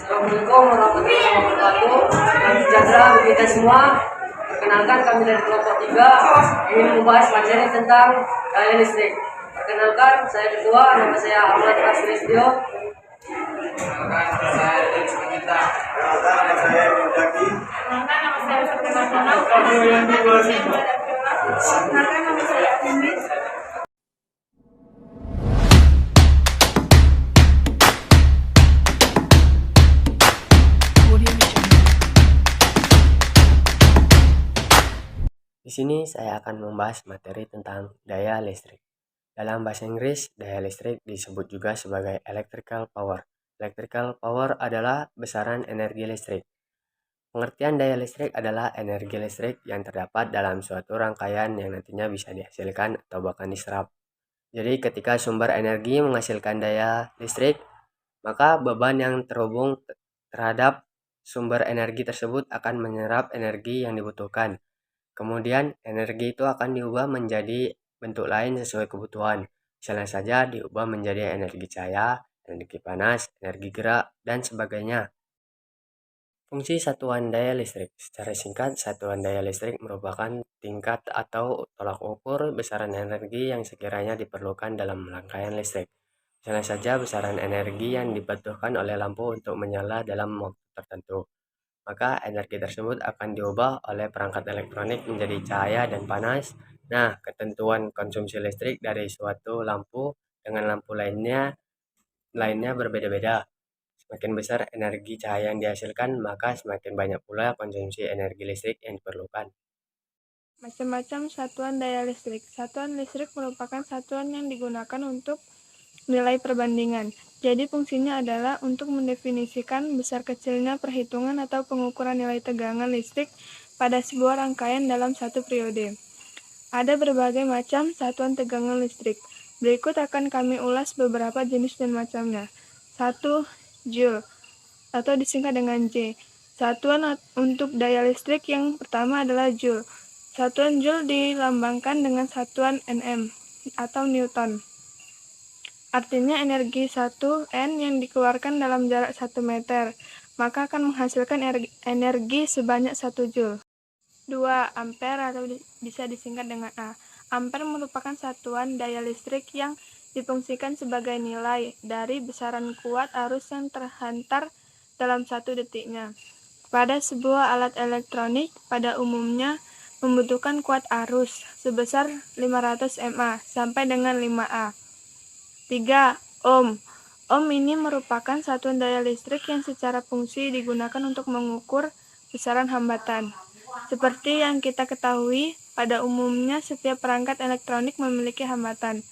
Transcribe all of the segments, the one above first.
Assalamualaikum warahmatullahi wabarakatuh. Salam sejahtera bagi kita semua. Perkenalkan, kami dari kelompok 3 ingin membahas materi tentang daya listrik. Perkenalkan, saya ketua, nama saya Ahmad Raslisdio. Perkenalkan, saya Denis Magita. Perkenalkan, saya Mudaki. Perkenalkan, nama saya Fatimah Donald. Perkenalkan, nama saya Azimis. Di sini saya akan membahas materi tentang daya listrik. Dalam bahasa Inggris, daya listrik disebut juga sebagai electrical power. Electrical power adalah besaran energi listrik. Pengertian daya listrik adalah energi listrik yang terdapat dalam suatu rangkaian yang nantinya bisa dihasilkan atau bahkan diserap. Jadi ketika sumber energi menghasilkan daya listrik, maka beban yang terhubung terhadap sumber energi tersebut akan menyerap energi yang dibutuhkan. Kemudian energi itu akan diubah menjadi bentuk lain sesuai kebutuhan. Misalnya saja diubah menjadi energi cahaya, energi panas, energi gerak, dan sebagainya. Fungsi satuan daya listrik. Secara singkat, satuan daya listrik merupakan tingkat atau tolak ukur besaran energi yang sekiranya diperlukan dalam rangkaian listrik. Misalnya saja besaran energi yang dibutuhkan oleh lampu untuk menyala dalam waktu tertentu. Maka energi tersebut akan diubah oleh perangkat elektronik menjadi cahaya dan panas. Nah, ketentuan konsumsi listrik dari suatu lampu dengan lampu lainnya berbeda-beda. Semakin besar energi cahaya yang dihasilkan, maka semakin banyak pula konsumsi energi listrik yang diperlukan. Macam-macam satuan daya listrik. Satuan listrik merupakan satuan yang digunakan untuk nilai perbandingan. Jadi fungsinya adalah untuk mendefinisikan besar kecilnya perhitungan atau pengukuran nilai tegangan listrik pada sebuah rangkaian dalam satu periode. Ada berbagai macam satuan tegangan listrik. Berikut akan kami ulas beberapa jenis dan macamnya. 1. Joule atau disingkat dengan J. Satuan untuk daya listrik yang pertama adalah Joule. Satuan Joule dilambangkan dengan satuan Nm atau Newton. Artinya energi 1 N yang dikeluarkan dalam jarak 1 meter, maka akan menghasilkan energi sebanyak 1 Joule. 2. Ampere atau bisa disingkat dengan A. Ampere merupakan satuan daya listrik yang difungsikan sebagai nilai dari besaran kuat arus yang terhantar dalam 1 detiknya. Pada sebuah alat elektronik, pada umumnya membutuhkan kuat arus sebesar 500 mA sampai dengan 5A. 3. Ohm. Ohm ini merupakan satuan daya listrik yang secara fungsi digunakan untuk mengukur besaran hambatan. Seperti yang kita ketahui, pada umumnya setiap perangkat elektronik memiliki hambatan.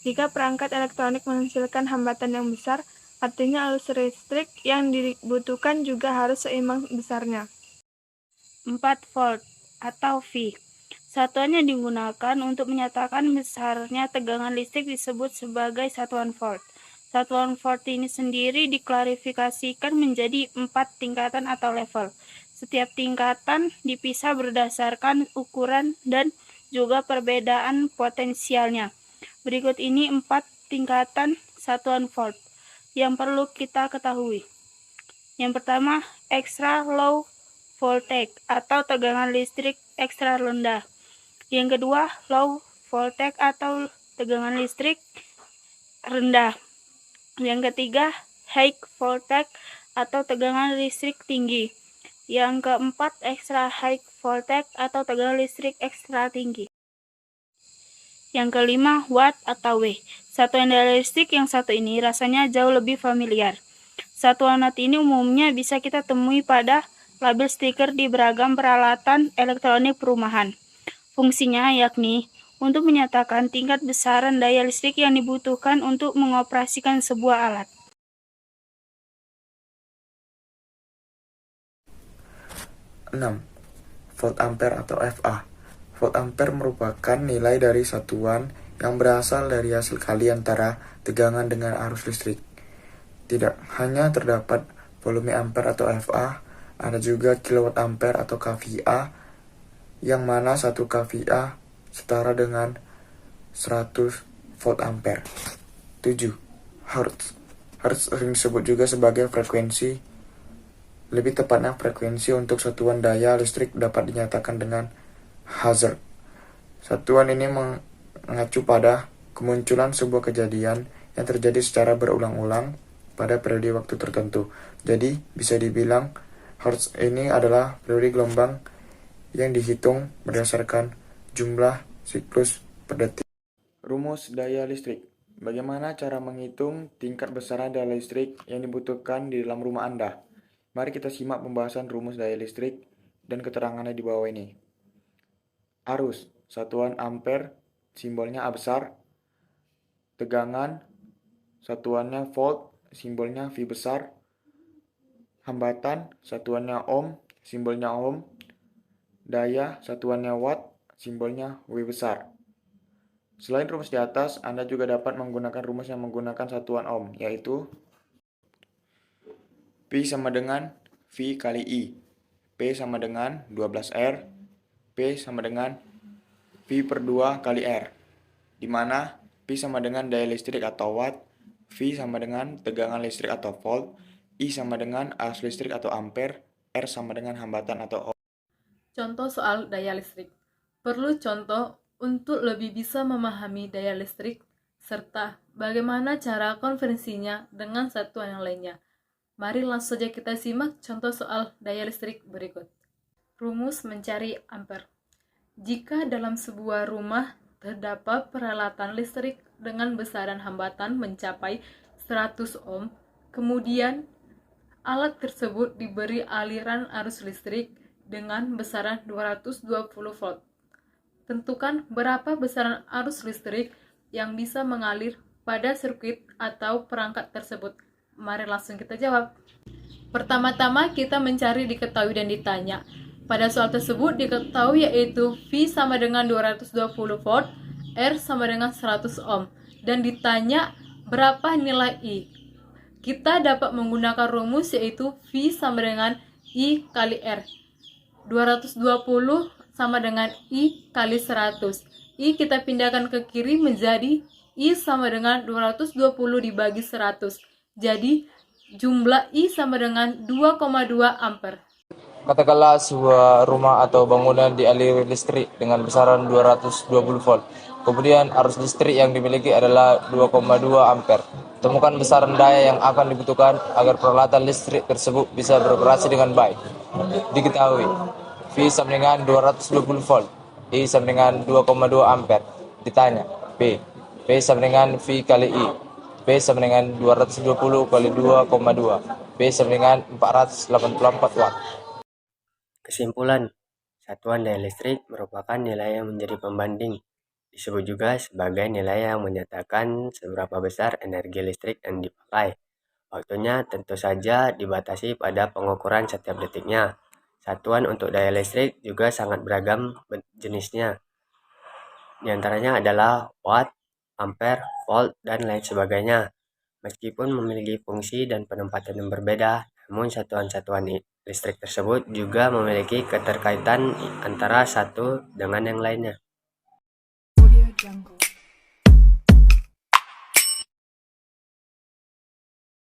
Jika perangkat elektronik menghasilkan hambatan yang besar, artinya arus listrik yang dibutuhkan juga harus seimbang besarnya. 4 volt atau V. Satuan yang digunakan untuk menyatakan besarnya tegangan listrik disebut sebagai satuan volt. Satuan volt ini sendiri diklasifikasikan menjadi 4 tingkatan atau level. Setiap tingkatan dipisah berdasarkan ukuran dan juga perbedaan potensialnya. Berikut ini 4 tingkatan satuan volt yang perlu kita ketahui. Yang pertama, extra low voltage atau tegangan listrik ekstra rendah. Yang kedua, low voltage atau tegangan listrik rendah. Yang ketiga, high voltage atau tegangan listrik tinggi. Yang keempat, extra high voltage atau tegangan listrik ekstra tinggi. Yang kelima, watt atau W. Satuan daya listrik yang satu ini rasanya jauh lebih familiar. Satuan watt ini umumnya bisa kita temui pada label stiker di beragam peralatan elektronik perumahan. Fungsinya yakni untuk menyatakan tingkat besaran daya listrik yang dibutuhkan untuk mengoperasikan sebuah alat. Enam. Volt ampere atau FA. Volt ampere merupakan nilai dari satuan yang berasal dari hasil kali antara tegangan dengan arus listrik. Tidak hanya terdapat volume ampere atau FA, ada juga kilowatt ampere atau kVA, yang mana 1 kVA setara dengan 100 volt ampere. 7. Hertz. Hertz sering disebut juga sebagai frekuensi Lebih tepatnya, frekuensi untuk satuan daya listrik dapat dinyatakan dengan Hz. Satuan ini mengacu pada kemunculan sebuah kejadian yang terjadi secara berulang-ulang pada periode waktu tertentu. Jadi, bisa dibilang Hertz ini adalah periode gelombang yang dihitung berdasarkan jumlah siklus per detik. Rumus daya listrik. Bagaimana cara menghitung tingkat besaran daya listrik yang dibutuhkan di dalam rumah Anda? Mari kita simak pembahasan rumus daya listrik dan keterangannya di bawah ini. Arus, satuan ampere, simbolnya A besar. Tegangan, satuannya volt, simbolnya V besar. Hambatan, satuannya ohm, simbolnya ohm. Daya, satuannya watt, simbolnya W besar. Selain rumus di atas, Anda juga dapat menggunakan rumus yang menggunakan satuan ohm, yaitu P sama dengan V kali I. P sama dengan 12R. P sama dengan V per 2 kali R. Di mana P sama dengan daya listrik atau watt, V sama dengan tegangan listrik atau volt, I sama dengan arus listrik atau ampere, R sama dengan hambatan atau ohm. Contoh soal daya listrik. Perlu contoh untuk lebih bisa memahami daya listrik serta bagaimana cara konversinya dengan satuan yang lainnya. Mari langsung saja kita simak contoh soal daya listrik berikut. Rumus mencari ampere. Jika dalam sebuah rumah terdapat peralatan listrik dengan besaran hambatan mencapai 100 ohm, kemudian alat tersebut diberi aliran arus listrik dengan besaran 220 volt. Tentukan berapa besaran arus listrik yang bisa mengalir pada sirkuit atau perangkat tersebut. Mari langsung kita jawab. Pertama-tama kita mencari diketahui dan ditanya. Pada soal tersebut diketahui yaitu V sama dengan 220 volt, R sama dengan 100 ohm, dan ditanya berapa nilai I. Kita dapat menggunakan rumus yaitu V sama dengan I kali R. 220 sama dengan I kali 100. I kita pindahkan ke kiri menjadi I sama dengan 220 dibagi 100. Jadi jumlah I sama dengan 2,2 ampere. Katakanlah sebuah rumah atau bangunan dialiri listrik dengan besaran 220 volt. Kemudian arus listrik yang dimiliki adalah 2,2 ampere. Temukan besaran daya yang akan dibutuhkan agar peralatan listrik tersebut bisa beroperasi dengan baik. Diketahui V sama dengan 220 volt, I sama dengan 2,2 ampere. Ditanya P sama dengan V kali I. P sama dengan 220 kali 2,2. P sama dengan 484 watt. Kesimpulan, satuan daya listrik merupakan nilai yang menjadi pembanding. Disebut juga sebagai nilai yang menyatakan seberapa besar energi listrik yang dipakai. Waktunya tentu saja dibatasi pada pengukuran setiap detiknya. Satuan untuk daya listrik juga sangat beragam jenisnya. Di antaranya adalah watt, ampere, volt, dan lain sebagainya. Meskipun memiliki fungsi dan penempatan yang berbeda, namun satuan-satuan listrik tersebut juga memiliki keterkaitan antara satu dengan yang lainnya. Audio Jungle.